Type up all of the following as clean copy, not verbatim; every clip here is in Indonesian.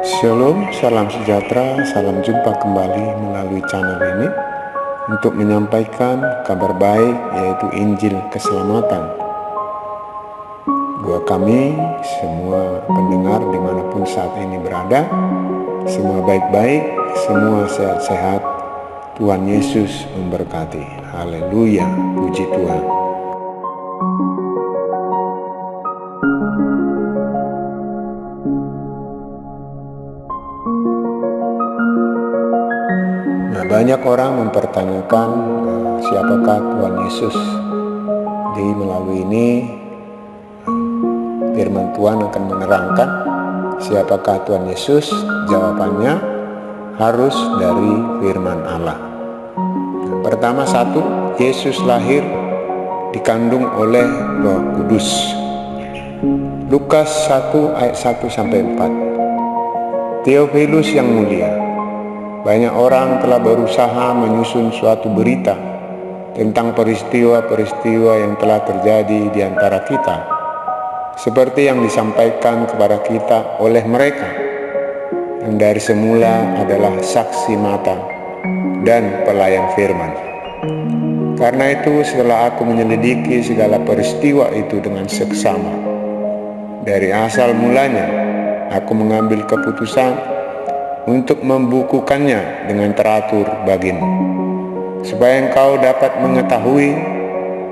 Shalom, salam sejahtera, salam jumpa kembali melalui channel ini untuk menyampaikan kabar baik, yaitu Injil keselamatan buat kami semua pendengar dimanapun saat ini berada. Semua baik-baik, semua sehat-sehat. Tuhan Yesus memberkati. Haleluya, puji Tuhan. Banyak orang mempertanyakan siapakah Tuhan Yesus. Jadi melalui ini firman Tuhan akan menerangkan siapakah Tuhan Yesus. Jawabannya harus dari firman Allah. Pertama, Yesus lahir dikandung oleh Roh Kudus. Lukas 1 ayat 1-4. Theophilus yang mulia, banyak orang telah berusaha menyusun suatu berita tentang peristiwa-peristiwa yang telah terjadi di antara kita, seperti yang disampaikan kepada kita oleh mereka yang dari semula adalah saksi mata dan pelayan firman. Karena itu, setelah aku menyelidiki segala peristiwa itu dengan seksama, dari asal mulanya aku mengambil keputusan untuk membukukannya dengan teratur bagimu, supaya engkau dapat mengetahui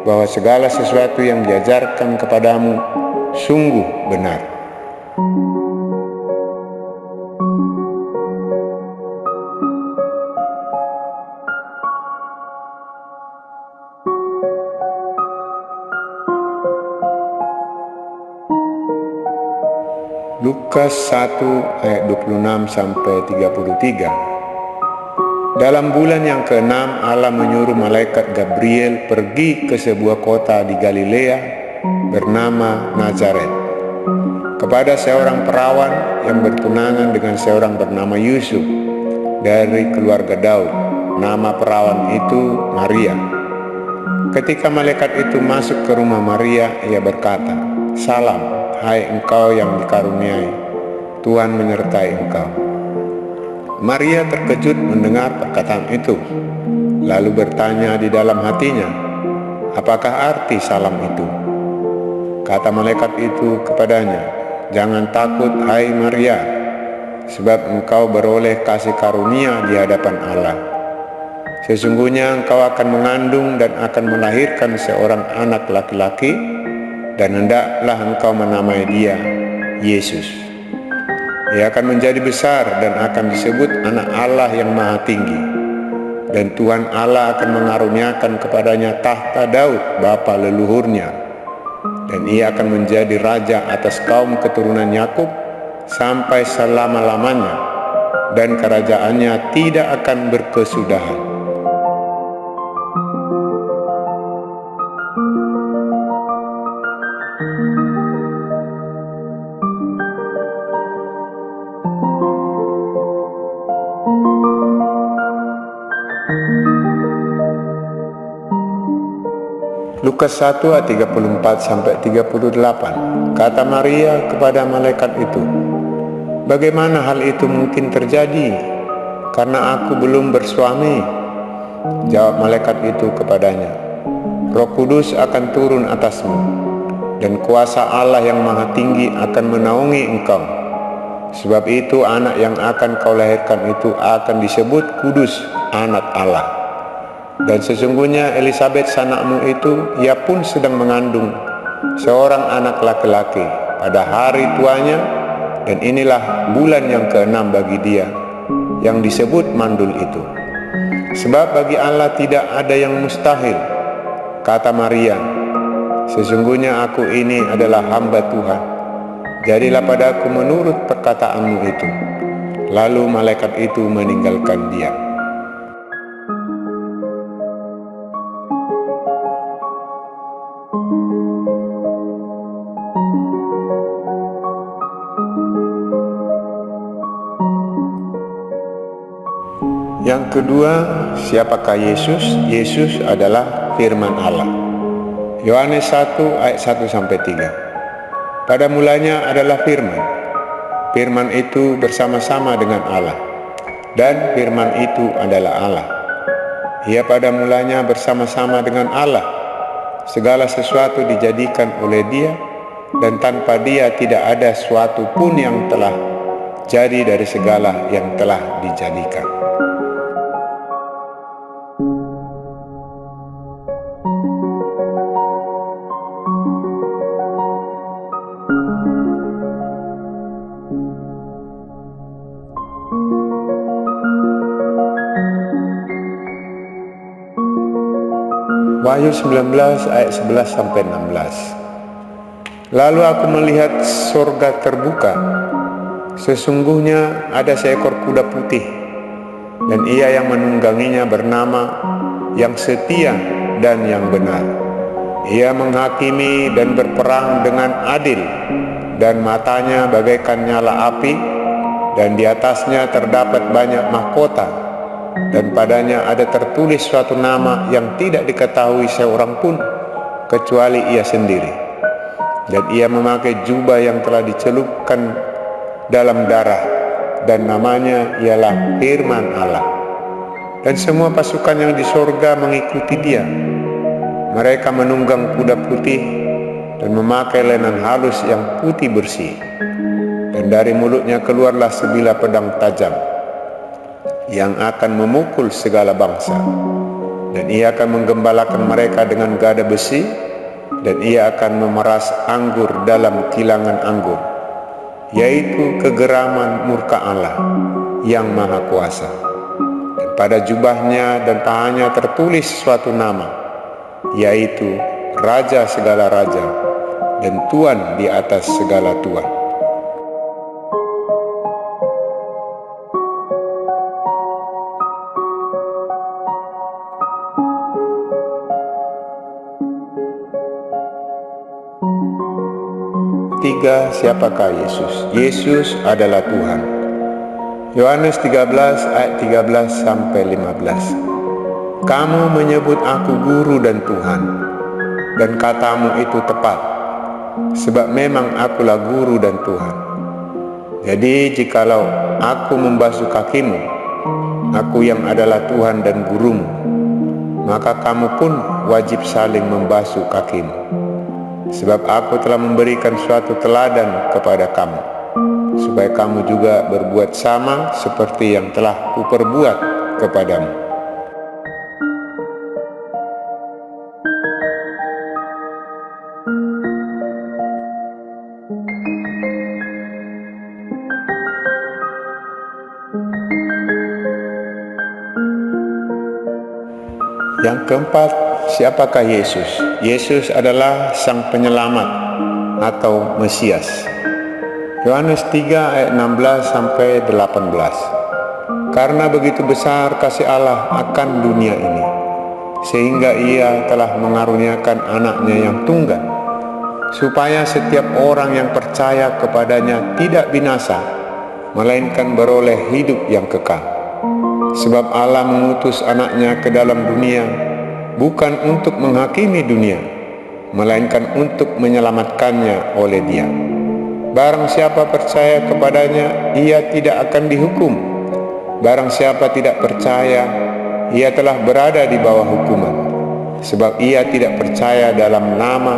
bahwa segala sesuatu yang diajarkan kepadamu sungguh benar. Lukas 1 ayat 26-33. Dalam bulan yang ke-6, Allah menyuruh malaikat Gabriel pergi ke sebuah kota di Galilea bernama Nazaret, kepada seorang perawan yang bertunangan dengan seorang bernama Yusuf dari keluarga Daud. Nama perawan itu Maria. Ketika malaikat itu masuk ke rumah Maria, ia berkata, "Salam, hai engkau yang dikaruniai, Tuhan menyertai engkau." Maria terkejut mendengar perkataan itu, lalu bertanya di dalam hatinya, "Apakah arti salam itu?" Kata malaikat itu kepadanya, "Jangan takut, hai Maria, sebab engkau beroleh kasih karunia di hadapan Allah. Sesungguhnya engkau akan mengandung dan akan melahirkan seorang anak laki-laki, dan hendaklah engkau menamai dia Yesus. Ia akan menjadi besar dan akan disebut Anak Allah yang Maha Tinggi. Dan Tuhan Allah akan mengaruniakan kepadanya tahta Daud bapa leluhurnya, dan ia akan menjadi raja atas kaum keturunan Yakub sampai selama-lamanya, dan kerajaannya tidak akan berkesudahan." Lukas 1 ayat 34-38. Kata Maria kepada malaikat itu, "Bagaimana hal itu mungkin terjadi, karena aku belum bersuami?" Jawab malaikat itu kepadanya, "Roh Kudus akan turun atasmu, dan kuasa Allah yang Maha Tinggi akan menaungi engkau. Sebab itu anak yang akan kau lahirkan itu akan disebut kudus, Anak Allah. Dan sesungguhnya Elisabet sanakmu itu, ia pun sedang mengandung seorang anak laki-laki pada hari tuanya, dan inilah bulan yang ke-6 bagi dia yang disebut mandul itu. Sebab bagi Allah tidak ada yang mustahil." Kata Maria, "Sesungguhnya aku ini adalah hamba Tuhan. Jadilah padaku menurut perkataanmu itu." Lalu malaikat itu meninggalkan dia. Yang kedua, siapakah Yesus? Yesus adalah firman Allah. Yohanes 1 ayat 1-3. Pada mulanya adalah firman, Firman itu bersama-sama dengan Allah, dan firman itu adalah Allah. Ia pada mulanya bersama-sama dengan Allah. Segala sesuatu dijadikan oleh Dia, dan tanpa Dia tidak ada sesuatu pun yang telah jadi dari segala yang telah dijadikan. Wahyu 19 ayat 11 sampai 16. Lalu aku melihat surga terbuka. Sesungguhnya ada seekor kuda putih, dan ia yang menungganginya bernama Yang Setia dan Yang Benar. Ia menghakimi dan berperang dengan adil, dan matanya bagaikan nyala api, dan di atasnya terdapat banyak mahkota, dan padanya ada tertulis suatu nama yang tidak diketahui seorang pun kecuali ia sendiri. Dan ia memakai jubah yang telah dicelupkan dalam darah, dan namanya ialah Firman Allah. Dan semua pasukan yang di sorga mengikuti dia. Mereka menunggang kuda putih dan memakai lenan halus yang putih bersih. Dan dari mulutnya keluarlah sebilah pedang tajam yang akan memukul segala bangsa. Dan ia akan menggembalakan mereka dengan gada besi, dan ia akan memeras anggur dalam kilangan anggur, yaitu kegeraman murka Allah yang Maha Kuasa. Dan pada jubahnya dan pahanya tertulis suatu nama, yaitu Raja segala raja dan Tuan di atas segala tuan. Tiga, siapakah Yesus? Yesus adalah Tuhan. Yohanes 13 ayat 13 sampai 15. Kamu menyebut aku guru dan Tuhan, dan katamu itu tepat, sebab memang akulah guru dan Tuhan. Jadi jikalau aku membasuh kakimu, aku yang adalah Tuhan dan gurumu, maka kamu pun wajib saling membasuh kakimu. Sebab aku telah memberikan suatu teladan kepada kamu, supaya kamu juga berbuat sama seperti yang telah kuperbuat kepadamu. Yang keempat, siapakah Yesus? Yesus adalah Sang Penyelamat atau Mesias. Yohanes 3 ayat 16 sampai 18. Karena begitu besar kasih Allah akan dunia ini, sehingga Ia telah mengaruniakan anaknya yang tunggal, supaya setiap orang yang percaya kepadanya tidak binasa, melainkan beroleh hidup yang kekal. Sebab Allah mengutus anaknya ke dalam dunia, bukan untuk menghakimi dunia, melainkan untuk menyelamatkannya oleh Dia. Barang siapa percaya kepadanya, ia tidak akan dihukum. Barang siapa tidak percaya, ia telah berada di bawah hukuman, sebab ia tidak percaya dalam nama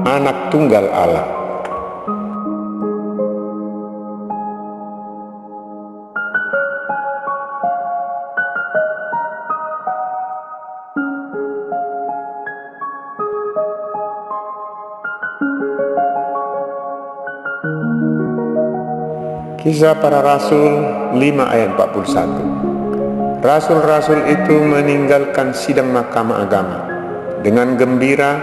Anak Tunggal Allah. Kisah Para Rasul 5 ayat 41. Rasul-rasul itu meninggalkan sidang mahkamah agama dengan gembira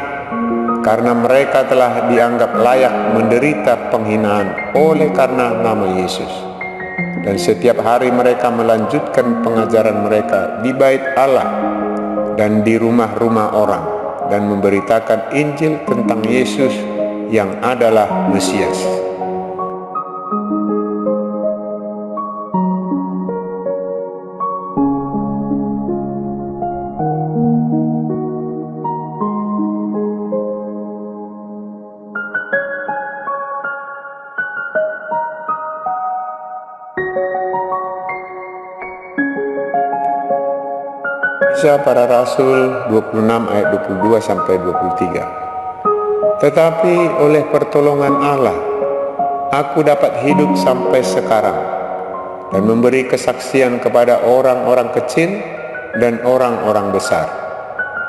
karena mereka telah dianggap layak menderita penghinaan oleh karena nama Yesus. Dan setiap hari mereka melanjutkan pengajaran mereka di bait Allah dan di rumah-rumah orang, dan memberitakan Injil tentang Yesus yang adalah Mesias. Kisah Para Rasul 26 ayat 22 sampai 23. Tetapi oleh pertolongan Allah, aku dapat hidup sampai sekarang dan memberi kesaksian kepada orang-orang kecil dan orang-orang besar.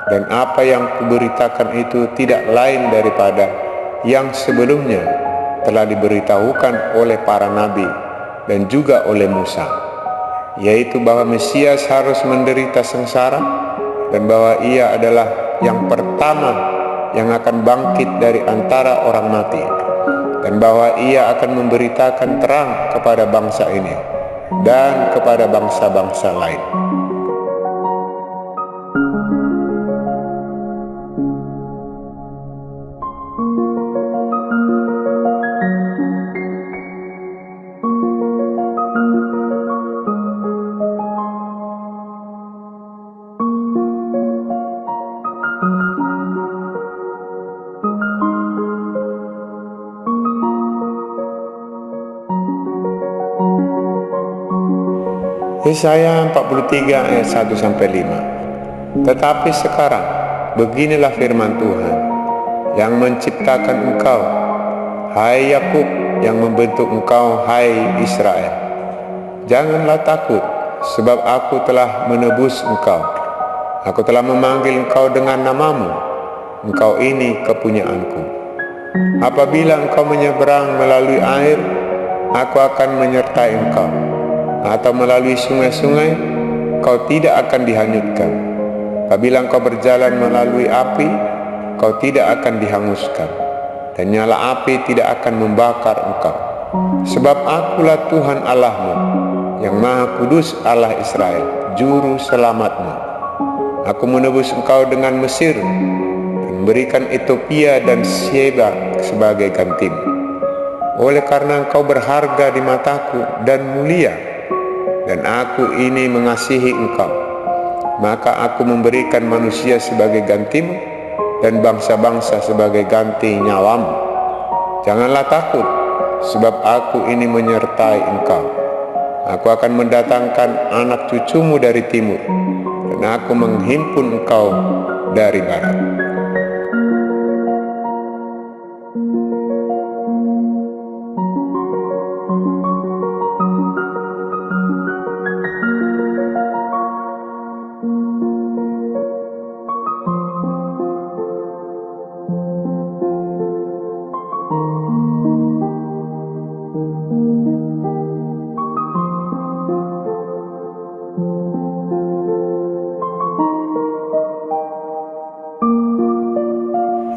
Dan apa yang kuberitakan itu tidak lain daripada yang sebelumnya telah diberitahukan oleh para nabi dan juga oleh Musa, yaitu bahwa Mesias harus menderita sengsara dan bahwa ia adalah yang pertama yang akan bangkit dari antara orang mati, dan bahwa ia akan memberitakan terang kepada bangsa ini dan kepada bangsa-bangsa lain. Yesaya 43 ayat 1-5. Tetapi sekarang beginilah firman Tuhan yang menciptakan engkau, hai Yakub, yang membentuk engkau, hai Israel. Janganlah takut, sebab aku telah menebus engkau. Aku telah memanggil engkau dengan namamu. Engkau ini kepunyaanku. Apabila engkau menyeberang melalui air, aku akan menyertai engkau. Atau melalui sungai-sungai, kau tidak akan dihanyutkan. Apabila engkau berjalan melalui api, kau tidak akan dihanguskan, dan nyala api tidak akan membakar engkau. Sebab akulah Tuhan Allahmu, yang Maha Kudus, Allah Israel, Juru Selamatmu. Aku menebus engkau dengan Mesir, dan memberikan Ethiopia dan Sheba sebagai gantimu. Oleh karena engkau berharga di mataku dan mulia, dan aku ini mengasihi engkau, maka aku memberikan manusia sebagai gantimu dan bangsa-bangsa sebagai ganti nyawamu. Janganlah takut, sebab aku ini menyertai engkau. Aku akan mendatangkan anak cucumu dari timur, dan aku menghimpun engkau dari barat.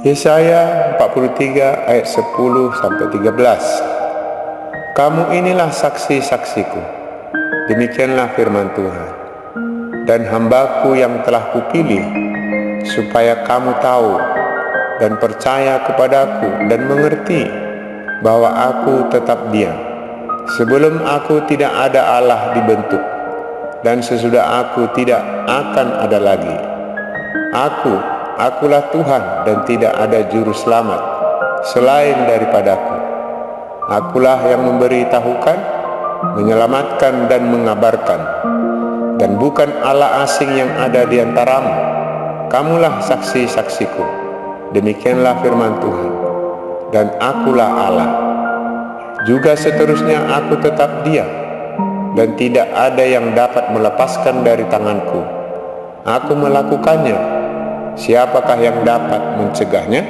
Yesaya 43 ayat 10-13. Kamu inilah saksi-saksiku, demikianlah firman Tuhan, dan hambaku yang telah kupilih, supaya kamu tahu dan percaya kepadaku dan mengerti bahwa aku tetap diam. Sebelum aku tidak ada Allah dibentuk, dan sesudah aku tidak akan ada lagi. Akulah Tuhan, dan tidak ada juru selamat selain daripadaku. Akulah yang memberitahukan, menyelamatkan dan mengabarkan, dan bukan Allah asing yang ada di antaramu. Kamulah saksi-saksiku, demikianlah firman Tuhan, dan akulah Allah. Juga seterusnya aku tetap diam, dan tidak ada yang dapat melepaskan dari tanganku. Aku melakukannya, siapakah yang dapat mencegahnya?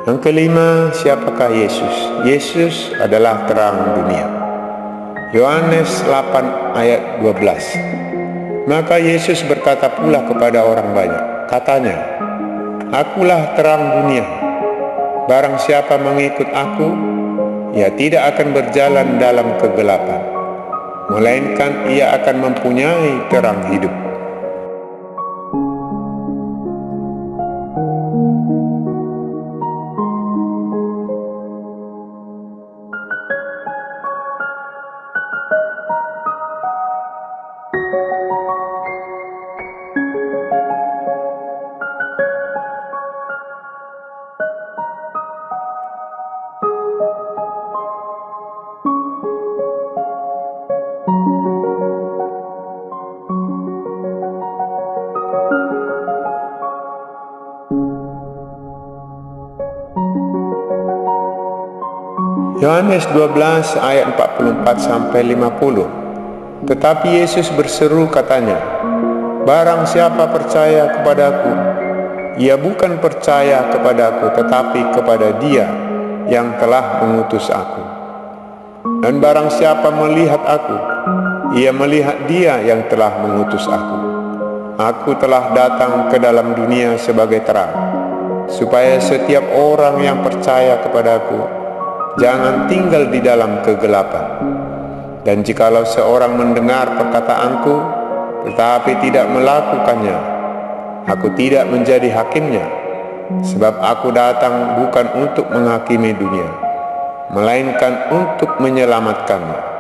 Yang kelima, siapakah Yesus? Yesus adalah terang dunia. Yohanes 8 ayat 12. Maka Yesus berkata pula kepada orang banyak, katanya, Akulah terang dunia. Barang siapa mengikut aku, ia tidak akan berjalan dalam kegelapan, melainkan ia akan mempunyai terang hidup. Yohanes 12 ayat 44-50. Tetapi Yesus berseru katanya, "Barang siapa percaya kepadaku, ia bukan percaya kepadaku tetapi kepada Dia yang telah mengutus aku. Dan barang siapa melihat aku, ia melihat Dia yang telah mengutus aku. Aku telah datang ke dalam dunia sebagai terang, supaya setiap orang yang percaya kepadaku jangan tinggal di dalam kegelapan. Dan jikalau seorang mendengar perkataanku, tetapi tidak melakukannya, aku tidak menjadi hakimnya, sebab aku datang bukan untuk menghakimi dunia, melainkan untuk menyelamatkannya.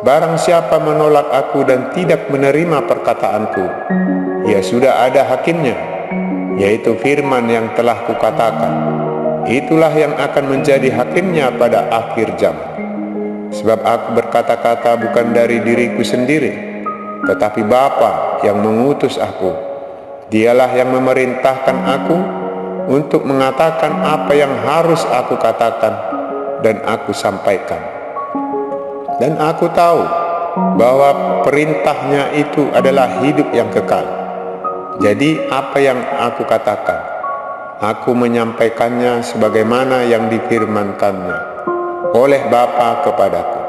Barang siapa menolak aku dan tidak menerima perkataanku, ia sudah ada hakimnya, yaitu firman yang telah kukatakan. Itulah yang akan menjadi hakimnya pada akhir zaman. Sebab aku berkata-kata bukan dari diriku sendiri, tetapi Bapa yang mengutus aku. Dialah yang memerintahkan aku untuk mengatakan apa yang harus aku katakan dan aku sampaikan. Dan aku tahu bahwa perintahnya itu adalah hidup yang kekal. Jadi apa yang aku katakan, aku menyampaikannya sebagaimana yang difirmankannya oleh Bapa kepadaku.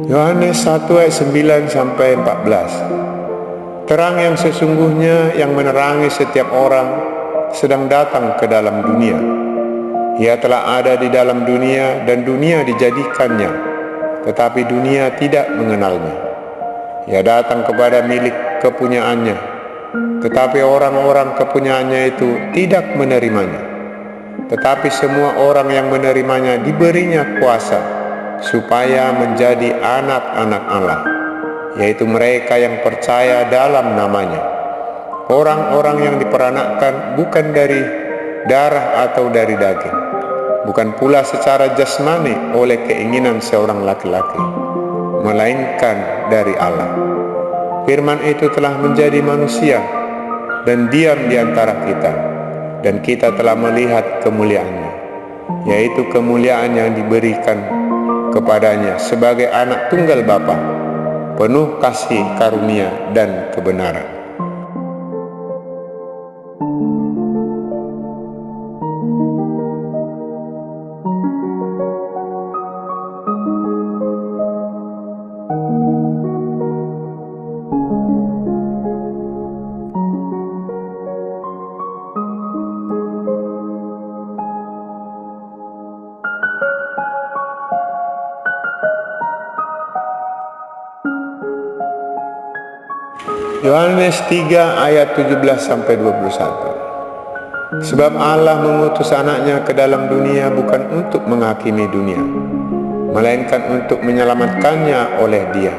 Yohanes 1 ayat 9-14. Terang yang sesungguhnya yang menerangi setiap orang sedang datang ke dalam dunia. Ia telah ada di dalam dunia dan dunia dijadikannya, tetapi dunia tidak mengenalnya. Ia datang kepada milik kepunyaannya, tetapi orang-orang kepunyaannya itu tidak menerimanya. Tetapi semua orang yang menerimanya diberinya kuasa supaya menjadi anak-anak Allah, yaitu mereka yang percaya dalam namanya. Orang-orang yang diperanakkan bukan dari darah atau dari daging, bukan pula secara jasmani oleh keinginan seorang laki-laki, melainkan dari Allah. Firman itu telah menjadi manusia dan diam di antara kita, dan kita telah melihat kemuliaannya, yaitu kemuliaan yang diberikan kepadanya sebagai anak tunggal Bapa, penuh kasih karunia dan kebenaran. Yohanes 3 ayat 17-21. Sebab Allah mengutus anaknya ke dalam dunia bukan untuk menghakimi dunia, melainkan untuk menyelamatkannya oleh Dia.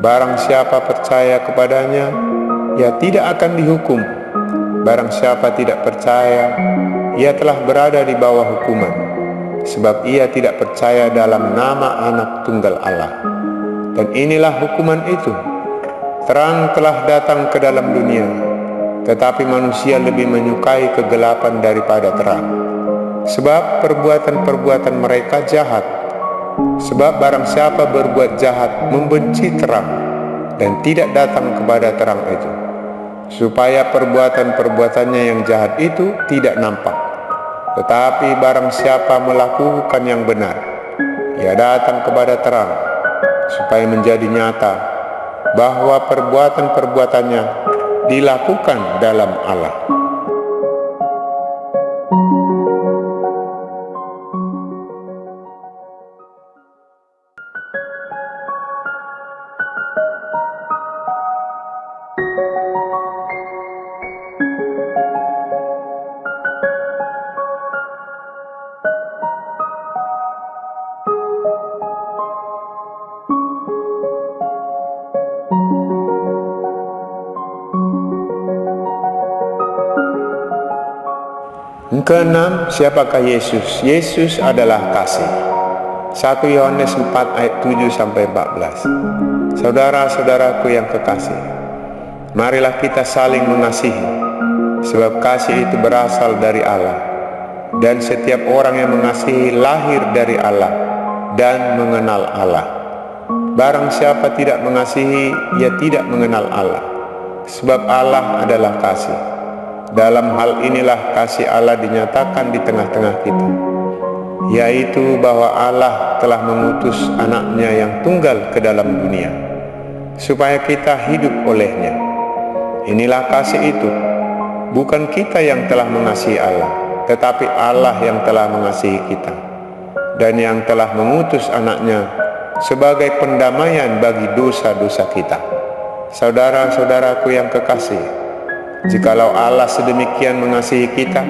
Barang siapa percaya kepadanya, ia tidak akan dihukum. Barang siapa tidak percaya, ia telah berada di bawah hukuman, sebab ia tidak percaya dalam nama anak tunggal Allah. Dan inilah hukuman itu: terang telah datang ke dalam dunia, tetapi manusia lebih menyukai kegelapan daripada terang, sebab perbuatan-perbuatan mereka jahat. Sebab barang siapa berbuat jahat membenci terang dan tidak datang kepada terang itu, supaya perbuatan-perbuatannya yang jahat itu tidak nampak. Tetapi barang siapa melakukan yang benar, ia datang kepada terang, supaya menjadi nyata bahwa perbuatan-perbuatannya dilakukan dalam Allah. Keenam, siapakah Yesus? Yesus adalah kasih. 1 Yohanes 4 ayat 7-14. Saudara-saudaraku yang kekasih, marilah kita saling mengasihi, sebab kasih itu berasal dari Allah, dan setiap orang yang mengasihi lahir dari Allah dan mengenal Allah. Barang siapa tidak mengasihi, ia tidak mengenal Allah, sebab Allah adalah kasih. Dalam hal inilah kasih Allah dinyatakan di tengah-tengah kita, yaitu bahwa Allah telah mengutus anaknya yang tunggal ke dalam dunia, supaya kita hidup olehnya. Inilah kasih itu, bukan kita yang telah mengasihi Allah, tetapi Allah yang telah mengasihi kita, dan yang telah mengutus anaknya sebagai pendamaian bagi dosa-dosa kita. Saudara-saudaraku yang kekasih, jikalau Allah sedemikian mengasihi kita,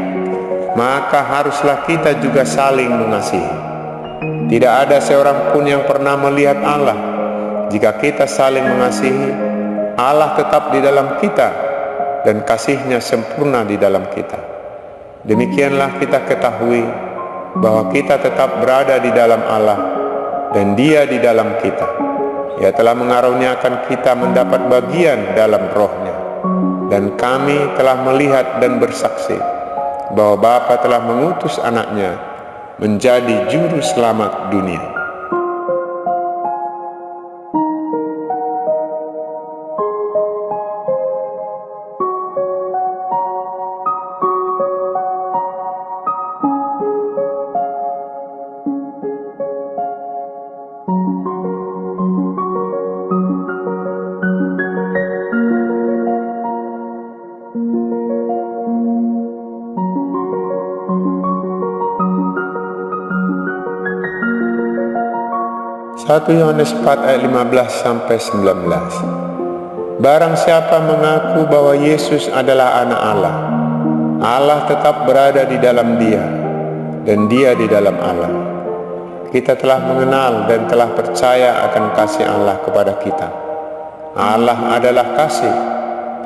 maka haruslah kita juga saling mengasihi. Tidak ada seorang pun yang pernah melihat Allah. Jika kita saling mengasihi, Allah tetap di dalam kita dan kasih-Nya sempurna di dalam kita. Demikianlah kita ketahui bahwa kita tetap berada di dalam Allah dan Dia di dalam kita. Ia telah mengaruniakan kita mendapat bagian dalam Roh-Nya. Dan kami telah melihat dan bersaksi bahwa Bapa telah mengutus anaknya menjadi juru selamat dunia. Satu Yohanes 4 ayat 15-19. Barang siapa mengaku bahwa Yesus adalah anak Allah, Allah tetap berada di dalam dia, dan dia di dalam Allah. Kita telah mengenal dan telah percaya akan kasih Allah kepada kita. Allah adalah kasih,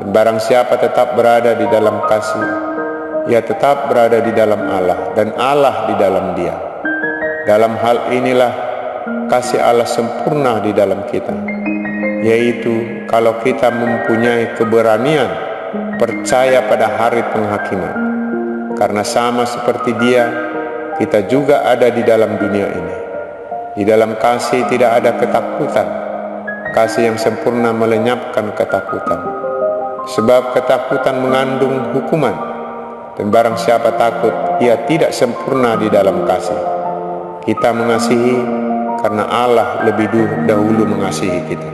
dan barang siapa tetap berada di dalam kasih, ia tetap berada di dalam Allah, dan Allah di dalam dia. Dalam hal inilah kasih Allah sempurna di dalam kita, yaitu kalau kita mempunyai keberanian percaya pada hari penghakiman. Karena sama seperti Dia, kita juga ada di dalam dunia ini. Di dalam kasih tidak ada ketakutan. Kasih yang sempurna melenyapkan ketakutan, sebab ketakutan mengandung hukuman, dan barang siapa takut, ia tidak sempurna di dalam kasih. Kita mengasihi karena Allah lebih dahulu mengasihi kita.